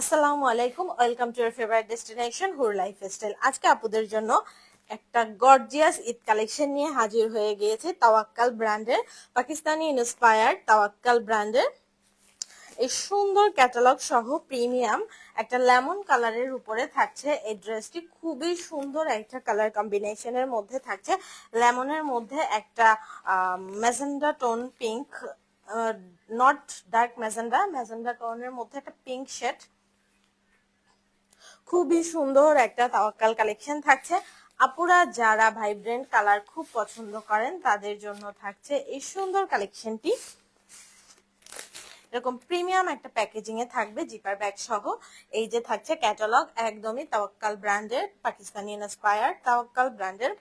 আসসালামু আলাইকুম, welcome to year favourite destination হুর লাইফস্টাইল। আজকে আপুদের জন্য একটা গর্জিয়াস ঈদ কালেকশন নিয়ে হাজির হয়ে গিয়েছে তাওয়াক্কাল ব্র্যান্ডের, পাকিস্তানি ইন্সপায়ার্ড তাওয়াক্কাল ব্র্যান্ডের এই সুন্দর ক্যাটালগ সহ প্রিমিয়াম একটা লেমন কালারের উপরে থাকছে এই ড্রেসটি। খুবই সুন্দর একটা কালার কম্বিনেশনের মধ্যে থাকছে, লেমনের মধ্যে একটা magenta tone pink, not dark magenta, magenta টোনের মধ্যে একটা পিঙ্ক শেড। খুবই সুন্দর একটা তাওয়াক্কাল কালেকশন থাকছে। আপুরা যারা ভাইব্রেন্ট কালার খুব পছন্দ করেন তাদের জন্য থাকছে এই সুন্দর কালেকশনটি। এরকম প্রিমিয়াম একটা প্যাকেজিং এ থাকবে জিপার ব্যাগ সহ। এই যে থাকছে ক্যাটালগ, একদমই তাওয়াক্কাল ব্র্যান্ডের, পাকিস্তানি ইন্সপায়ার্ড তাওয়াক্কাল ব্র্যান্ডের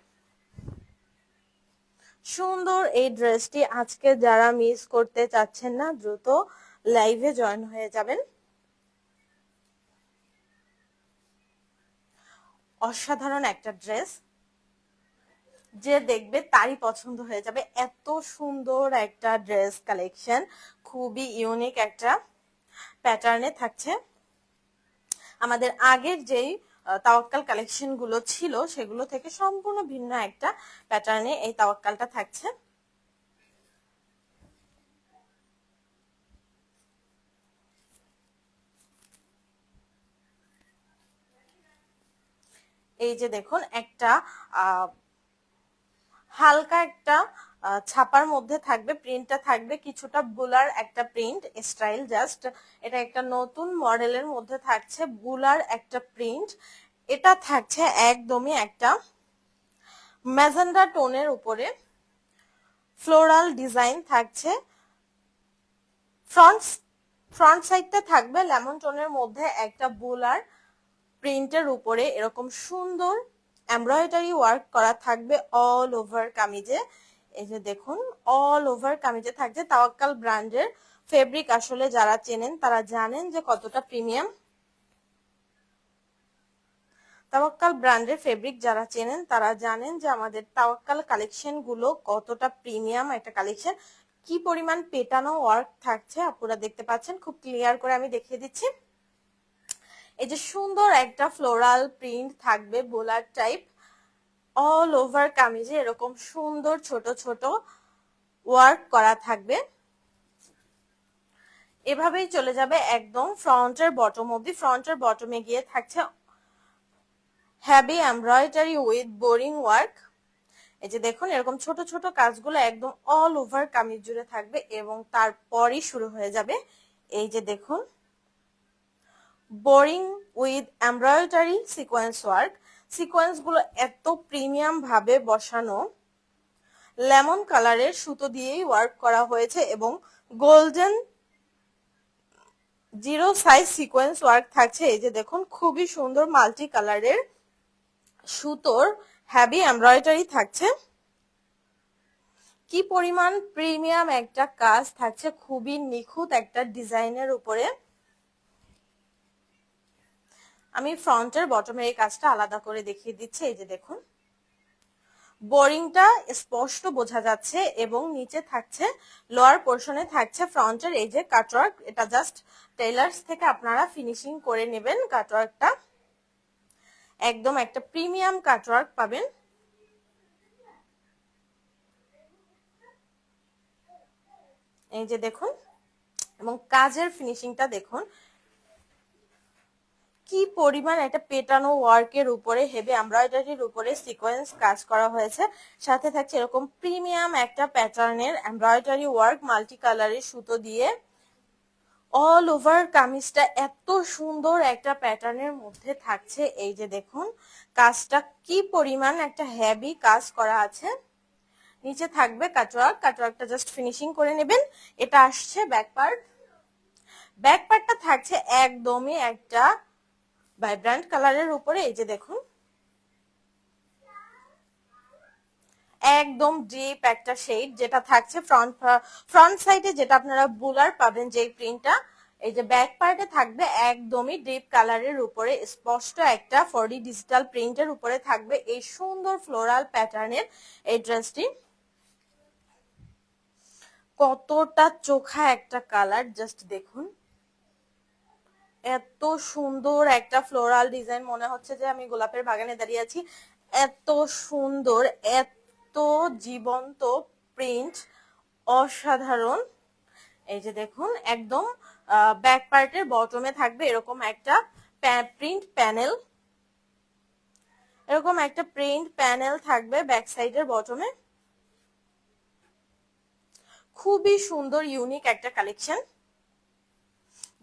সুন্দর এই ড্রেসটি। আজকে যারা মিস করতে চাচ্ছেন না, দ্রুত লাইভে জয়েন হয়ে যাবেন। অসাধারণ একটা ড্রেস, যে দেখবে তারই পছন্দ হয়ে যাবে। এত সুন্দর একটা ড্রেস কালেকশন, খুবই ইউনিক একটা প্যাটার্নে থাকছে। আমাদের আগের যেই তাওয়াক্কাল কালেকশন গুলো ছিল সেগুলো থেকে সম্পূর্ণ ভিন্ন একটা প্যাটার্নে এই তাওয়াক্কালটা থাকছে। এই যে দেখুন, একটা হালকা একটা ছাপার মধ্যে থাকবে, প্রিন্টটা থাকবে কিছুটা বুলার একটা প্রিন্ট স্টাইল। জাস্ট এটা একটা নতুন মডেলের মধ্যে থাকছে, বুলার একটা প্রিন্ট। এটা থাকছে একদমই একটা ম্যাজেন্ডা টোনের উপরে ফ্লোরাল ডিজাইন থাকছে। ফ্রন্ট ফ্রন্ট সাইডটা থাকবে লেমন টোনের মধ্যে একটা বুলার প্রিন্টের উপরে এরকম সুন্দর এমব্রয়ডারি ওয়ার্ক করা থাকবে অল ওভার কামিজে। এই যে দেখুন, অল ওভার কামিজে থাকছে তাওয়াক্কাল ব্র্যান্ডের ফেব্রিক। আসলে যারা চেনেন তারা জানেন যে কতটা প্রিমিয়াম। তাওয়াক্কাল ব্র্যান্ডের ফেব্রিক যারা চেনেন তারা জানেন যে আমাদের তাওয়াক্কাল কালেকশন গুলো কতটা প্রিমিয়াম একটা কালেকশন। কি পরিমাণ পেটানো ওয়ার্ক থাকছে আপনারা দেখতে পাচ্ছেন, খুব ক্লিয়ার করে আমি দেখিয়ে দিচ্ছি। এই যে সুন্দর একটা ফ্লোরাল প্রিন্ট থাকবে বোলার টাইপ অল ওভার কামিজে, এরকম সুন্দর ছোট ছোট ওয়ার্ক করা থাকবে। এভাবেই চলে যাবে একদম ফ্রন্টের বটম অবধি। ফ্রন্টের বটমে গিয়ে থাকছে heavy embroidery with boring work. এই যে দেখুন, এরকম ছোট ছোট কাজগুলো একদম অল ওভার কামিজ জুড়ে থাকবে এবং তারপরই শুরু হয়ে যাবে এই যে দেখুন boring with embroidery sequence work. Sequence গুলো এত প্রিমিয়াম ভাবে বসানো, লেমন কালারের সুতো দিয়েই ওয়ার্ক করা হয়েছে এবং golden zero size sequence work থাকছে। এই যে দেখুন, খুবই সুন্দর মাল্টি কালারের সুতোর হেভি এমব্রয়ডারি থাকছে। কি পরিমাণ প্রিমিয়াম একটা কাজ থাকছে, খুবই নিখুঁত একটা ডিজাইনের উপরে। আমি ফ্রন্টের বটমের এই কাজটা আলাদা করে দেখিয়ে দিচ্ছি। এই যে দেখুন, বোরিংটা স্পষ্ট বোঝা যাচ্ছে এবং নিচে থাকছে লোয়ার পোর্শনে থাকছে ফ্রন্টের এই যে কাটওয়ার্ক। এটা জাস্ট টেইলার্স থেকে আপনারা ফিনিশিং করে নেবেন। কাটওয়ার্কটা একদম একটা প্রিমিয়াম কাটওয়ার্ক পাবেন। এই যে দেখুন, এবং কাজের ফিনিশিংটা দেখুন কি পরিমাণ একটা পেটানো ওয়ার্কের উপরে হেভি এমব্রয়ডারির উপরে সিকোয়েন্স কাজ করা হয়েছে। সাথে থাকছে এরকম প্রিমিয়াম একটা প্যাটার্নের এমব্রয়ডারি ওয়ার্ক মাল্টি কালারের সুতো দিয়ে। অল ওভার কামিজটা এত সুন্দর একটা প্যাটার্নের মধ্যে থাকছে। এই যে দেখুন কাজটা কি পরিমাণ একটা হেভি কাজ করা আছে। নিচে থাকবে কাটওয়ার্ক, কাটওয়ার্কটা জাস্ট ফিনিশিং করে নেবেন। এটা আসছে ব্যাক পার্ট। ব্যাক পার্টটা থাকছে একদমই একটা ভাইব্রান্ট কালারের উপরে। এই যে দেখুন, একদম ডিপ একটা শেড যেটা থাকছে ফ্রন্ট সাইডে, যেটা আপনারা বুলার পাবেন যেই প্রিন্টটা। এই যে ব্যাক পার্টে থাকবে একদমই ডিপ কালারের উপরে স্পষ্ট একটা 4D ডিজিটাল প্রিন্টের উপরে থাকবে এই সুন্দর ফ্লোরাল প্যাটার্নের এই ড্রেসটি। কতটা চোখা একটা কালার, জাস্ট দেখুন। এত সুন্দর একটা ফ্লোরাল ডিজাইন, মনে হচ্ছে যে আমি গোলাপের বাগানে দাঁড়িয়ে আছি। এত সুন্দর, এত জীবন্ত প্রিন্ট, অসাধারণ। এই যে দেখুন, একদম ব্যাক পার্টের বটমে থাকবে এরকম একটা প্রিন্ট প্যানেল, এরকম একটা প্রিন্ট প্যানেল থাকবে ব্যাক সাইডের বটমে। খুবই সুন্দর ইউনিক একটা কালেকশন।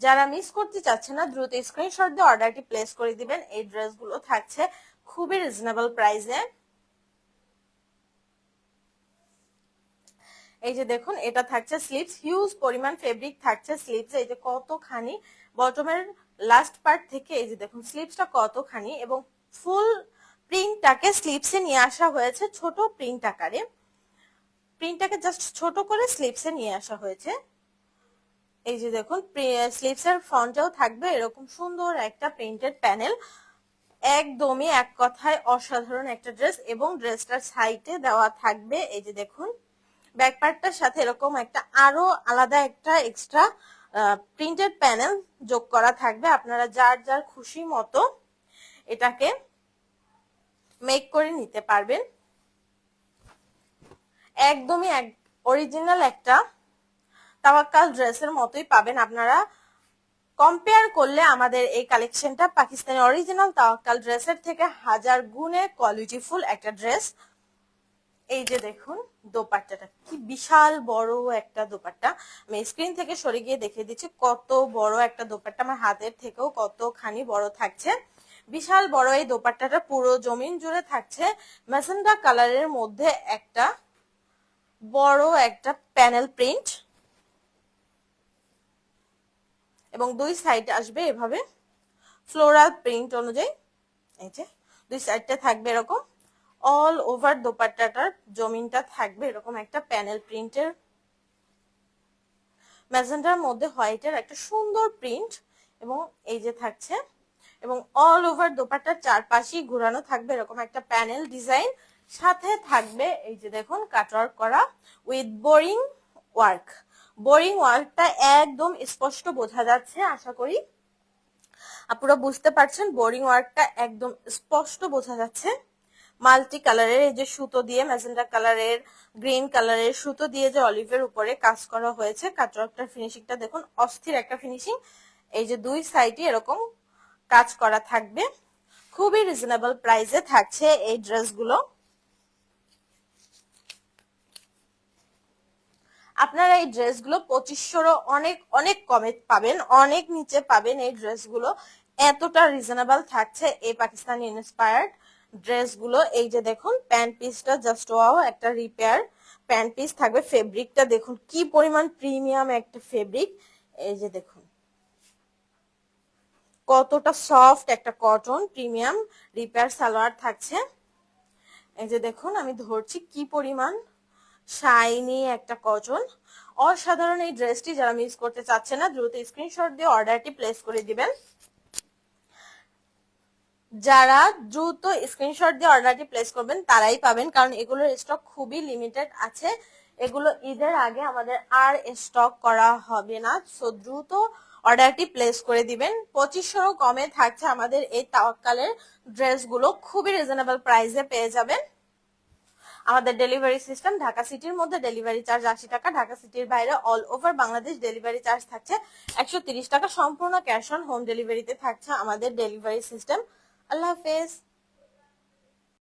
যারা মিস করতে চাচ্ছে না দ্রুত স্ক্রিনশট দিয়ে অর্ডারটি প্লেস করে দিবেন। এই ড্রেসগুলো থাকছে খুবই রিজনেবল প্রাইসে। এই যে দেখুন, এটা থাকছে স্লিভস, হিউজ পরিমাণ ফেব্রিক থাকছে স্লিভস। এই যে কতখানি বটমের লাস্ট পার্ট থেকে, এই যে দেখুন স্লিভসটা কতখানি, এবং ফুল প্রিন্টটাকে স্লিভসে নিয়ে আসা হয়েছে ছোট প্রিন্ট আকারে। প্রিন্টটাকে জাস্ট ছোট করে স্লিভসে নিয়ে আসা হয়েছে। এই যে দেখুন, স্লিভস এর ফ্রন্টেও থাকবে এরকম সুন্দর একটা প্রিন্টেড প্যানেল। একদমই এক কথায় অসাধারণ একটা ড্রেস, এবং ড্রেসটার সাইডে দেওয়া থাকবে এই যে দেখুন ব্যাক পার্টটার সাথে এরকম একটা আরো আলাদা একটা এক্সট্রা প্রিন্টেড প্যানেল যোগ করা থাকবে। আপনারা যার যার খুশি মতো এটাকে মেক করে নিতে পারবেন। একদমই অরিজিনাল একটা তাওয়াক্কাল ড্রেসের মতোই পাবেন আপনারা। কম্পেয়ার করলে আমাদের এই কালেকশনটা পাকিস্তানি অরিজিনাল তাওয়াক্কাল ড্রেসের থেকে হাজার গুণে কোয়ালিটিফুল একটা ড্রেস। এই যে দেখুন দোপাট্টাটা কি বিশাল বড় একটা দোপাট্টা। আমি স্ক্রিন থেকে সরে গিয়ে দেখিয়ে দিচ্ছি কত বড় একটা দোপাট্টা, আমার হাতের থেকেও কতখানি বড় থাকছে। বিশাল বড় এই দোপাট্টাটা পুরো জমিন জুড়ে থাকছে ম্যাজেন্ডা কালারের মধ্যে একটা বড় একটা প্যানেল প্রিন্ট, এবং দুই সাইড আসবে এভাবে ফ্লোরাল প্রিন্ট অনুযায়ী। এই যে দুই সাইডটা থাকবে এরকম, অল ওভার দোপাট্টাটার জমিনটা থাকবে এরকম একটা প্যানেল প্রিন্টের, ম্যাজেন্ডার মধ্যে হোয়াইটের একটা সুন্দর প্রিন্ট, এবং এই যে থাকছে, এবং অল ওভার দোপাট্টার চারপাশেই ঘোরানো থাকবে এরকম একটা প্যানেল ডিজাইন। সাথে থাকবে এই যে দেখুন কাটওয়ার্ক করা উইথ বোরিং ওয়ার্ক। বোরিং ওয়ার্কটা একদম স্পষ্ট বোঝা যাচ্ছে, আশা করি আপনারা বুঝতে পারছেন। বোরিং ওয়ার্কটা একদম স্পষ্ট বোঝা যাচ্ছে। মাল্টি কালারের এই যে সুতো দিয়ে, ম্যাজেন্ডা কালারের, গ্রিন কালারের সুতো দিয়ে যে অলিভের উপরে কাজ করা হয়েছে, কাটওয়ার্কটার ফিনিশিংটা দেখুন অস্থির একটা ফিনিশিং। এই যে দুই সাইডে এরকম কাজ করা থাকবে। খুবই রিজনেবল প্রাইসে থাকছে এই ড্রেসগুলো। আপনারা এই ড্রেসগুলো 2500 অনেক অনেক কমে পাবেন, অনেক নিচে পাবেন এই ড্রেসগুলো। এতটা রিজনেবল থাকছে এই পাকিস্তানি ইন্সপায়ার্ড ড্রেসগুলো। এই যে দেখুন প্যান্ট পিসটা জাস্ট ওয়াও, একটা রিপেয়ার প্যান্ট পিস থাকবে। ফেব্রিকটা দেখুন কি পরিমাণ প্রিমিয়াম একটা ফেব্রিক। এই যে দেখুন কতটা সফট একটা কটন প্রিমিয়াম রিপেয়ার সালোয়ার থাকছে। এই যে দেখুন আমি ধরছি কি পরিমাণ শাইনি একটা কটন, অসাধারণ এই ড্রেসটি। যারা মিস করতে চাচ্ছে না দ্রুত স্ক্রিনশট দিয়ে অর্ডারটি প্লেস করে দিবেন। যারা দ্রুত স্ক্রিনশট দিয়ে অর্ডারটি প্লেস করবেন তারাই পাবেন, কারণ এগুলোর স্টক খুবই লিমিটেড আছে। এগুলো ঈদের আগে আমাদের আর স্টক করা হবে না, সো দ্রুত অর্ডারটি প্লেস করে দিবেন। 2500 কমে থাকছে আমাদের এই তাওয়াক্কালের ড্রেসগুলো, খুবই রিজনেবল প্রাইসে পেয়ে যাবেন। আমাদের ডেলিভারি সিস্টেম, ঢাকা সিটির মধ্যে ডেলিভারি চার্জ 80 টাকা, ঢাকা সিটির বাইরে all over Bangladesh delivery charge থাকছে 130 টাকা। সম্পূর্ণ ক্যাশ অন হোম ডেলিভারিতে থাকছে আমাদের ডেলিভারি সিস্টেম। আল্লাহ হাফেজ।